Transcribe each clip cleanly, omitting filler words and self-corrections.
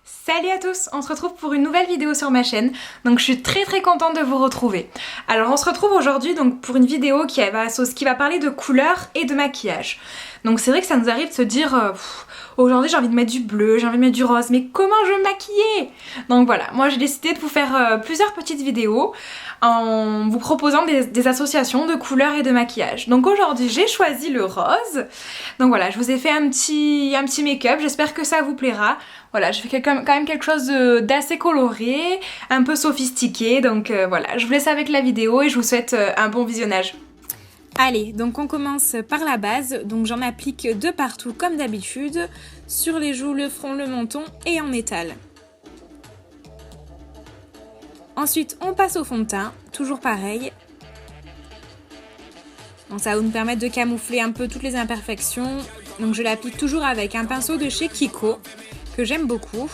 Salut à tous, on se retrouve pour une nouvelle vidéo sur ma chaîne, donc je suis très contente de vous retrouver. Alors on se retrouve aujourd'hui donc pour une vidéo qui va parler de couleurs et de maquillage. Donc c'est vrai que ça nous arrive de se dire aujourd'hui j'ai envie de mettre du bleu, j'ai envie de mettre du rose, mais comment je vais me maquiller? Donc voilà, moi j'ai décidé de vous faire plusieurs petites vidéos en vous proposant des associations de couleurs et de maquillage. Donc aujourd'hui j'ai choisi le rose, donc voilà, je vous ai fait un petit make-up, j'espère que ça vous plaira. Voilà, je fais quand même quelque chose d'assez coloré, un peu sophistiqué, donc voilà, je vous laisse avec la vidéo et je vous souhaite un bon visionnage. Allez, donc on commence par la base, donc j'en applique de partout comme d'habitude, sur les joues, le front, le menton et en étale. Ensuite, on passe au fond de teint, toujours pareil. Donc ça va nous permettre de camoufler un peu toutes les imperfections. Donc je l'applique toujours avec un pinceau de chez Kiko, que j'aime beaucoup.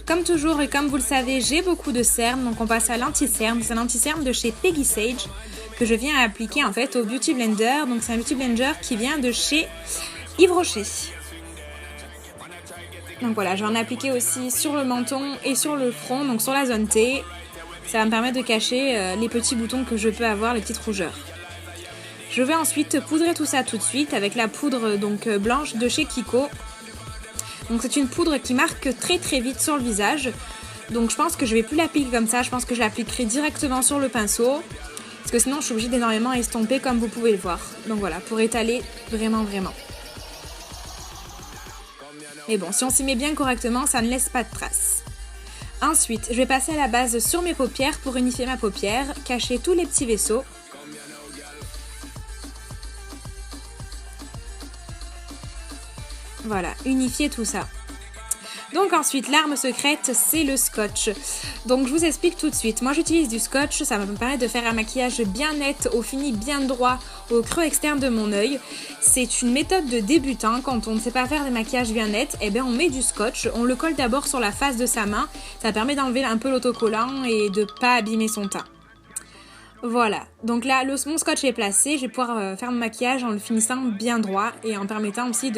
Comme toujours et comme vous le savez, j'ai beaucoup de cerne, donc on passe à l'anti-cerne. C'est un anti-cerne de chez Peggy Sage que je viens appliquer en fait au Beauty Blender. Donc c'est un Beauty Blender qui vient de chez Yves Rocher. Donc voilà, je vais en appliquer aussi sur le menton et sur le front, donc sur la zone T. Ça va me permettre de cacher les petits boutons que je peux avoir, les petites rougeurs. Je vais ensuite poudrer tout ça tout de suite avec la poudre donc blanche de chez Kiko. Donc c'est une poudre qui marque très vite sur le visage. Donc je pense que je vais plus l'appliquer comme ça, je pense que je l'appliquerai directement sur le pinceau. Parce que sinon je suis obligée d'énormément estomper comme vous pouvez le voir. Donc voilà, pour étaler vraiment. Mais bon, si on s'y met bien correctement, ça ne laisse pas de traces. Ensuite, je vais passer à la base sur mes paupières pour unifier ma paupière, cacher tous les petits vaisseaux. Voilà, unifier tout ça. Donc ensuite, l'arme secrète, c'est le scotch. Donc je vous explique tout de suite. Moi j'utilise du scotch, ça me permet de faire un maquillage bien net, au fini bien droit, au creux externe de mon œil. C'est une méthode de débutant. Quand on ne sait pas faire des maquillages bien nets, eh bien on met du scotch. On le colle d'abord sur la face de sa main. Ça permet d'enlever un peu l'autocollant et de ne pas abîmer son teint. Voilà, donc là mon scotch est placé, je vais pouvoir faire mon maquillage en le finissant bien droit et en permettant aussi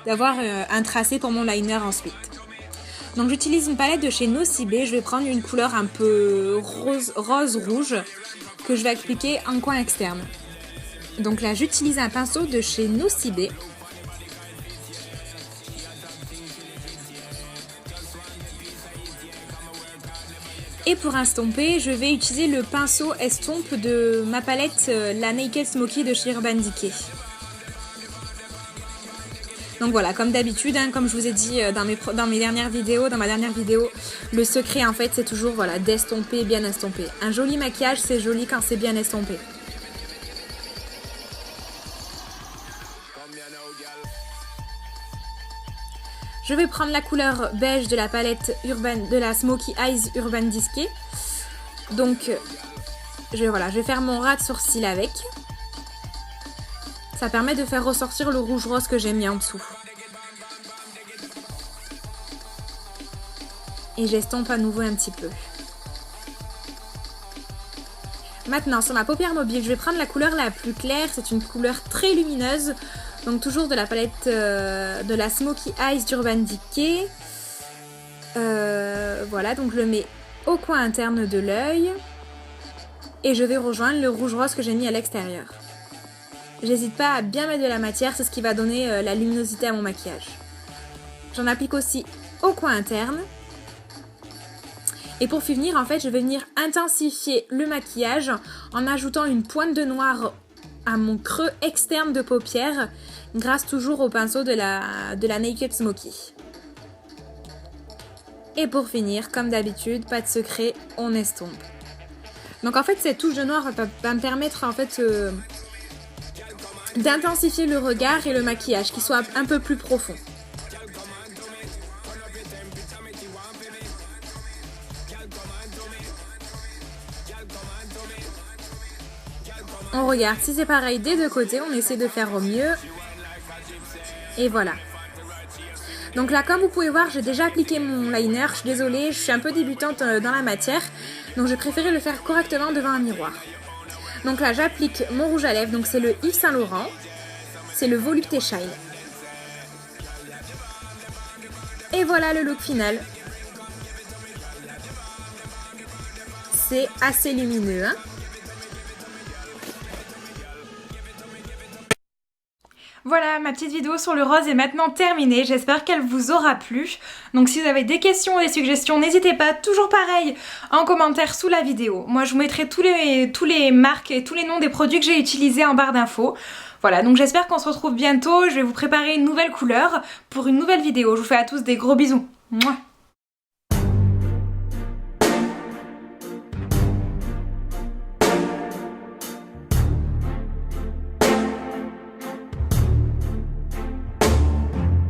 d'avoir un tracé pour mon liner ensuite. Donc j'utilise une palette de chez Nocibé, je vais prendre une couleur un peu rose-rouge que je vais appliquer en coin externe. Donc là j'utilise un pinceau de chez Nocibé. Et pour estomper, je vais utiliser le pinceau estompe de ma palette, la Naked Smoky de chez Urban Decay. Donc voilà, comme d'habitude, comme je vous ai dit dans ma dernière vidéo, le secret en fait c'est toujours d'estomper, bien estomper. Un joli maquillage c'est joli quand c'est bien estompé. Je vais prendre la couleur beige de la palette de la Smoky Eyes Urban Decay. Donc je vais faire mon ras de sourcil avec. Ça permet de faire ressortir le rouge rose que j'ai mis en dessous. Et j'estompe à nouveau un petit peu. Maintenant, sur ma paupière mobile, je vais prendre la couleur la plus claire. C'est une couleur très lumineuse. Donc toujours de la palette de la Smoky Eyes d'Urban Decay. Voilà, donc je le mets au coin interne de l'œil. Et je vais rejoindre le rouge rose que j'ai mis à l'extérieur. J'hésite pas à bien mettre de la matière, c'est ce qui va donner la luminosité à mon maquillage. J'en applique aussi au coin interne. Et pour finir, en fait, je vais venir intensifier le maquillage en ajoutant une pointe de noir à mon creux externe de paupière, grâce toujours au pinceau de la Naked Smoky. Et pour finir, comme d'habitude, pas de secret, on estompe. Donc en fait, cette touche de noir va me permettre en fait d'intensifier le regard et le maquillage, qui soit un peu plus profond. On regarde si c'est pareil des deux côtés, on essaie de faire au mieux. Et voilà. Donc là, comme vous pouvez voir, j'ai déjà appliqué mon liner. Je suis désolée, je suis un peu débutante dans la matière. Donc j'ai préféré le faire correctement devant un miroir. Donc là, j'applique mon rouge à lèvres. Donc c'est le Yves Saint Laurent. C'est le Volupté Shine. Et voilà le look final. C'est assez lumineux, hein. Voilà, ma petite vidéo sur le rose est maintenant terminée, j'espère qu'elle vous aura plu. Donc si vous avez des questions ou des suggestions, n'hésitez pas, toujours pareil, en commentaire sous la vidéo. Moi je vous mettrai tous les marques et tous les noms des produits que j'ai utilisés en barre d'infos. Voilà, donc j'espère qu'on se retrouve bientôt, je vais vous préparer une nouvelle couleur pour une nouvelle vidéo. Je vous fais à tous des gros bisous. Mouah.